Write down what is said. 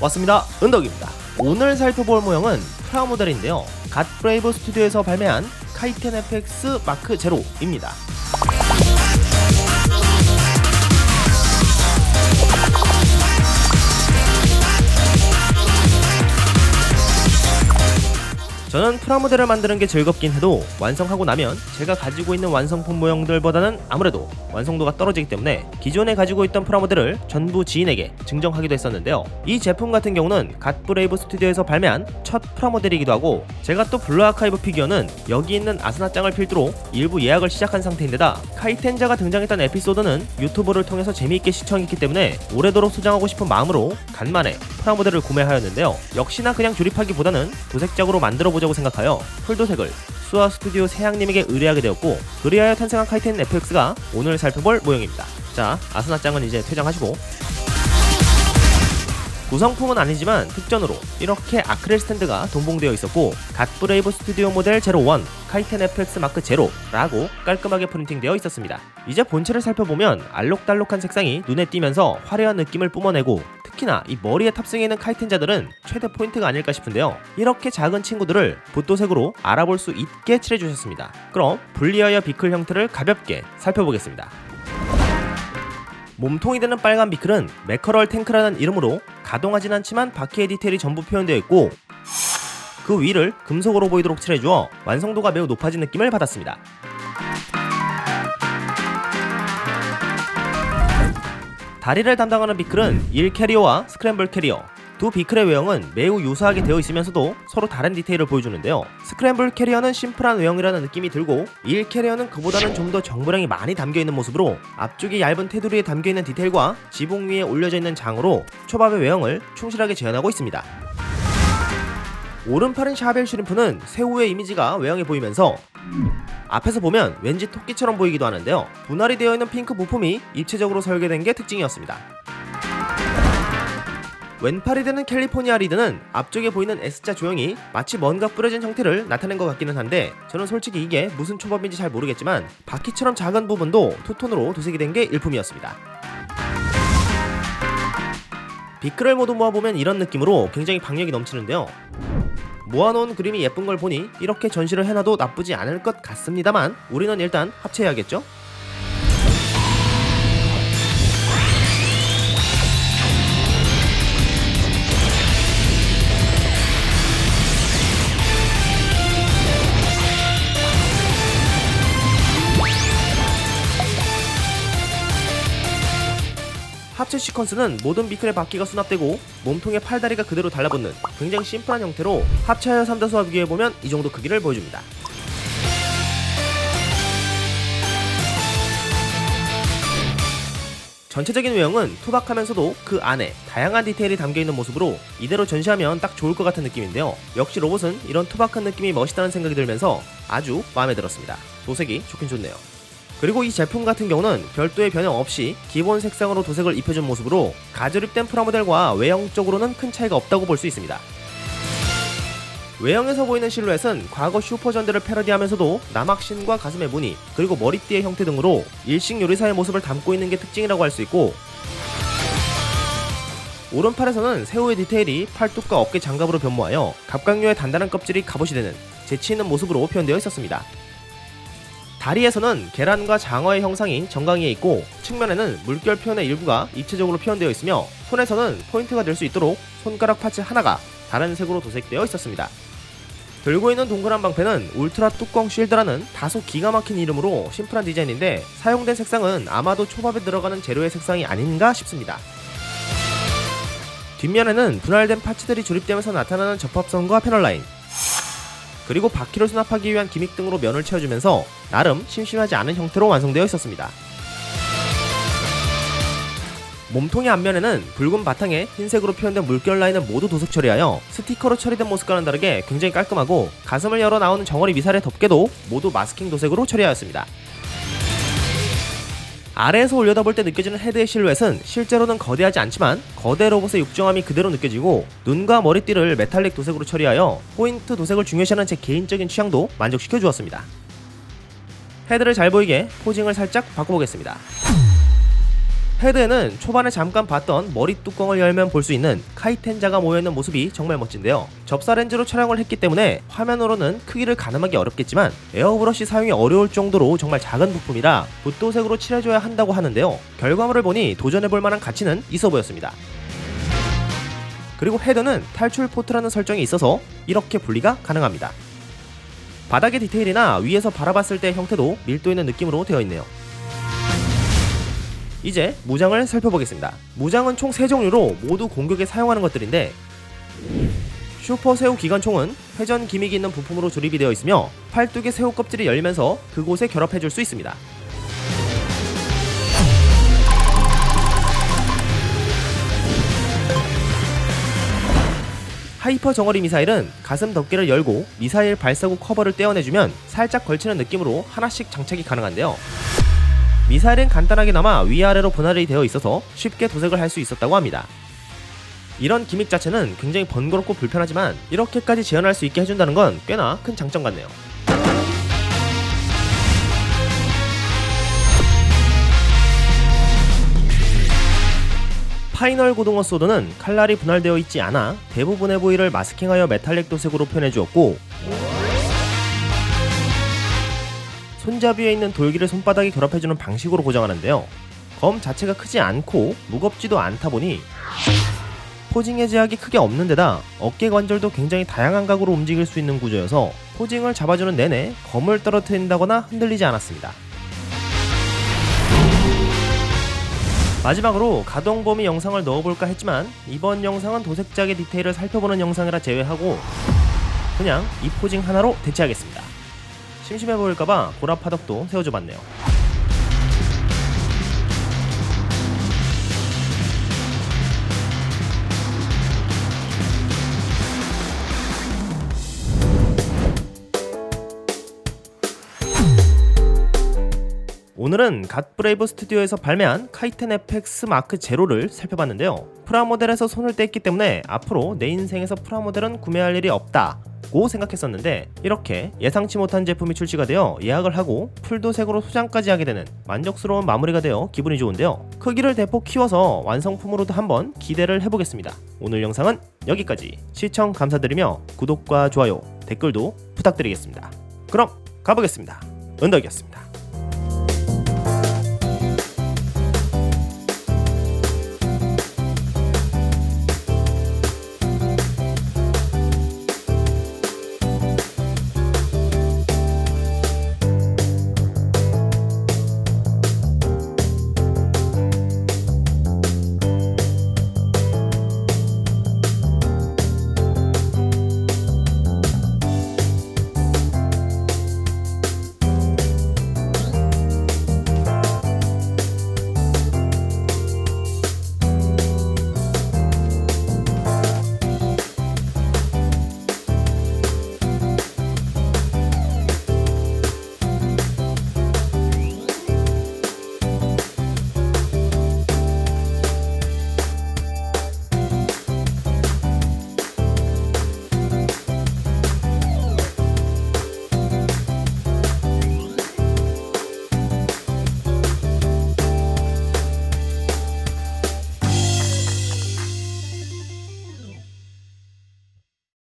왔습니다. 은덕입니다. 오늘 살펴볼 모형은 프라모델인데요. 갓브레이브 스튜디오에서 발매한 카이텐 FX 마크 제로입니다. 저는 프라모델을 만드는 게 즐겁긴 해도 완성하고 나면 제가 가지고 있는 완성품 모형들보다는 아무래도 완성도가 떨어지기 때문에 기존에 가지고 있던 프라모델을 전부 지인에게 증정하기도 했었는데요. 이 제품 같은 경우는 갓브레이브 스튜디오에서 발매한 첫 프라모델이기도 하고, 제가 또 블루아카이브 피규어는 여기 있는 아스나짱을 필두로 일부 예약을 시작한 상태인데다 카이텐자가 등장했던 에피소드는 유튜브를 통해서 재미있게 시청했기 때문에 오래도록 소장하고 싶은 마음으로 간만에 프라모델을 구매하였는데요. 역시나 그냥 조립하기보다는 도색작으로 만들어보자고 생각하여 풀도색을 수아 스튜디오 세양님에게 의뢰하게 되었고, 그리하여 탄생한 카이텐 FX가 오늘 살펴볼 모형입니다. 자, 아스나짱은 이제 퇴장하시고, 구성품은 아니지만 특전으로 이렇게 아크릴 스탠드가 동봉되어 있었고, 갓브레이브 스튜디오 모델 01 카이텐 FX 마크 제로라고 깔끔하게 프린팅되어 있었습니다. 이제 본체를 살펴보면 알록달록한 색상이 눈에 띄면서 화려한 느낌을 뿜어내고, 특히나 이 머리에 탑승해 있는 카이텐자들은 최대 포인트가 아닐까 싶은데요. 이렇게 작은 친구들을 붓도색으로 알아볼 수 있게 칠해주셨습니다. 그럼 분리하여 비클 형태를 가볍게 살펴보겠습니다. 몸통이 되는 빨간 비클은 매커럴 탱크라는 이름으로 가동하진 않지만 바퀴의 디테일이 전부 표현되어 있고, 그 위를 금속으로 보이도록 칠해주어 완성도가 매우 높아진 느낌을 받았습니다. 다리를 담당하는 비클은 1 캐리어와 스크램블 캐리어, 두 비클의 외형은 매우 유사하게 되어 있으면서도 서로 다른 디테일을 보여주는데요. 스크램블 캐리어는 심플한 외형이라는 느낌이 들고, 1 캐리어는 그보다는 좀 더 정보량이 많이 담겨있는 모습으로 앞쪽이 얇은 테두리에 담겨있는 디테일과 지붕 위에 올려져 있는 장으로 초밥의 외형을 충실하게 재현하고 있습니다. 오른팔인 샤벨 슈림프는 새우의 이미지가 외형에 보이면서 앞에서 보면 왠지 토끼처럼 보이기도 하는데요. 분할이 되어 있는 핑크 부품이 입체적으로 설계된 게 특징이었습니다. 왼팔이 되는 캘리포니아 리드는 앞쪽에 보이는 S자 조형이 마치 뭔가 뿌려진 형태를 나타낸 것 같기는 한데, 저는 솔직히 이게 무슨 초밥인지 잘 모르겠지만 바퀴처럼 작은 부분도 투톤으로 도색이 된 게 일품이었습니다. 비클을 모두 모아보면 이런 느낌으로 굉장히 박력이 넘치는데요. 모아놓은 그림이 예쁜 걸 보니 이렇게 전시를 해놔도 나쁘지 않을 것 같습니다만, 우리는 일단 합체해야겠죠? 합체 시퀀스는 모든 비클의 바퀴가 수납되고 몸통에 팔다리가 그대로 달라붙는 굉장히 심플한 형태로 합체하여 3다수와 비교해보면 이 정도 크기를 보여줍니다. 전체적인 외형은 투박하면서도 그 안에 다양한 디테일이 담겨있는 모습으로 이대로 전시하면 딱 좋을 것 같은 느낌인데요. 역시 로봇은 이런 투박한 느낌이 멋있다는 생각이 들면서 아주 마음에 들었습니다. 도색이 좋긴 좋네요. 그리고 이 제품 같은 경우는 별도의 변형 없이 기본 색상으로 도색을 입혀준 모습으로 가조립된 프라모델과 외형적으로는 큰 차이가 없다고 볼 수 있습니다. 외형에서 보이는 실루엣은 과거 슈퍼전들을 패러디하면서도 남학신과 가슴의 무늬, 그리고 머리띠의 형태 등으로 일식 요리사의 모습을 담고 있는 게 특징이라고 할 수 있고, 오른팔에서는 새우의 디테일이 팔뚝과 어깨 장갑으로 변모하여 갑각류의 단단한 껍질이 갑옷이 되는 재치있는 모습으로 표현되어 있었습니다. 다리에서는 계란과 장어의 형상이 정강이에 있고, 측면에는 물결 표현의 일부가 입체적으로 표현되어 있으며, 손에서는 포인트가 될 수 있도록 손가락 파츠 하나가 다른 색으로 도색되어 있었습니다. 들고 있는 동그란 방패는 울트라 뚜껑 쉴드라는 다소 기가 막힌 이름으로 심플한 디자인인데, 사용된 색상은 아마도 초밥에 들어가는 재료의 색상이 아닌가 싶습니다. 뒷면에는 분할된 파츠들이 조립되면서 나타나는 접합선과 패널 라인, 그리고 바퀴를 수납하기 위한 기믹 등으로 면을 채워주면서 나름 심심하지 않은 형태로 완성되어 있었습니다. 몸통의 앞면에는 붉은 바탕에 흰색으로 표현된 물결 라인을 모두 도색 처리하여 스티커로 처리된 모습과는 다르게 굉장히 깔끔하고, 가슴을 열어 나오는 정어리 미살의 덮개도 모두 마스킹 도색으로 처리하였습니다. 아래에서 올려다볼 때 느껴지는 헤드의 실루엣은 실제로는 거대하지 않지만 거대 로봇의 육정함이 그대로 느껴지고, 눈과 머리띠를 메탈릭 도색으로 처리하여 포인트 도색을 중요시하는 제 개인적인 취향도 만족시켜 주었습니다. 헤드를 잘 보이게 포징을 살짝 바꿔보겠습니다. 헤드에는 초반에 잠깐 봤던 머리 뚜껑을 열면 볼 수 있는 카이텐자가 모여있는 모습이 정말 멋진데요. 접사 렌즈로 촬영을 했기 때문에 화면으로는 크기를 가늠하기 어렵겠지만 에어브러쉬 사용이 어려울 정도로 정말 작은 부품이라 붓도색으로 칠해줘야 한다고 하는데요. 결과물을 보니 도전해볼 만한 가치는 있어 보였습니다. 그리고 헤드는 탈출 포트라는 설정이 있어서 이렇게 분리가 가능합니다. 바닥의 디테일이나 위에서 바라봤을 때 형태도 밀도 있는 느낌으로 되어 있네요. 이제 무장을 살펴보겠습니다. 무장은 총 3종류로 모두 공격에 사용하는 것들인데, 슈퍼 새우 기관총은 회전 기믹이 있는 부품으로 조립이 되어 있으며 팔뚝의 새우 껍질이 열면서 그곳에 결합해줄 수 있습니다. 하이퍼 정어리 미사일은 가슴 덮개를 열고 미사일 발사구 커버를 떼어내주면 살짝 걸치는 느낌으로 하나씩 장착이 가능한데요. 미사일은 간단하게나마 위아래로 분할이 되어 있어서 쉽게 도색을 할 수 있었다고 합니다. 이런 기믹 자체는 굉장히 번거롭고 불편하지만 이렇게까지 재현할 수 있게 해준다는 건 꽤나 큰 장점 같네요. 파이널 고등어 소드는 칼날이 분할되어 있지 않아 대부분의 부위를 마스킹하여 메탈릭 도색으로 표현해주었고, 손잡이에 있는 돌기를 손바닥에 결합해주는 방식으로 고정하는데요. 검 자체가 크지 않고 무겁지도 않다 보니 포징의 제약이 크게 없는 데다 어깨 관절도 굉장히 다양한 각으로 움직일 수 있는 구조여서 포징을 잡아주는 내내 검을 떨어뜨린다거나 흔들리지 않았습니다. 마지막으로 가동 범위 영상을 넣어볼까 했지만 이번 영상은 도색작의 디테일을 살펴보는 영상이라 제외하고 그냥 이 포징 하나로 대체하겠습니다. 심심해 보일까봐 고라파덕도 세워줘봤네요. 오늘은 갓브레이브 스튜디오에서 발매한 카이텐 FX 마크 제로를 살펴봤는데요. 프라모델에서 손을 뗐기 때문에 앞으로 내 인생에서 프라모델은 구매할 일이 없다고 생각했었는데, 이렇게 예상치 못한 제품이 출시가 되어 예약을 하고 풀도색으로 소장까지 하게 되는 만족스러운 마무리가 되어 기분이 좋은데요. 크기를 대폭 키워서 완성품으로도 한번 기대를 해보겠습니다. 오늘 영상은 여기까지. 시청 감사드리며 구독과 좋아요, 댓글도 부탁드리겠습니다. 그럼 가보겠습니다. 은덕이었습니다.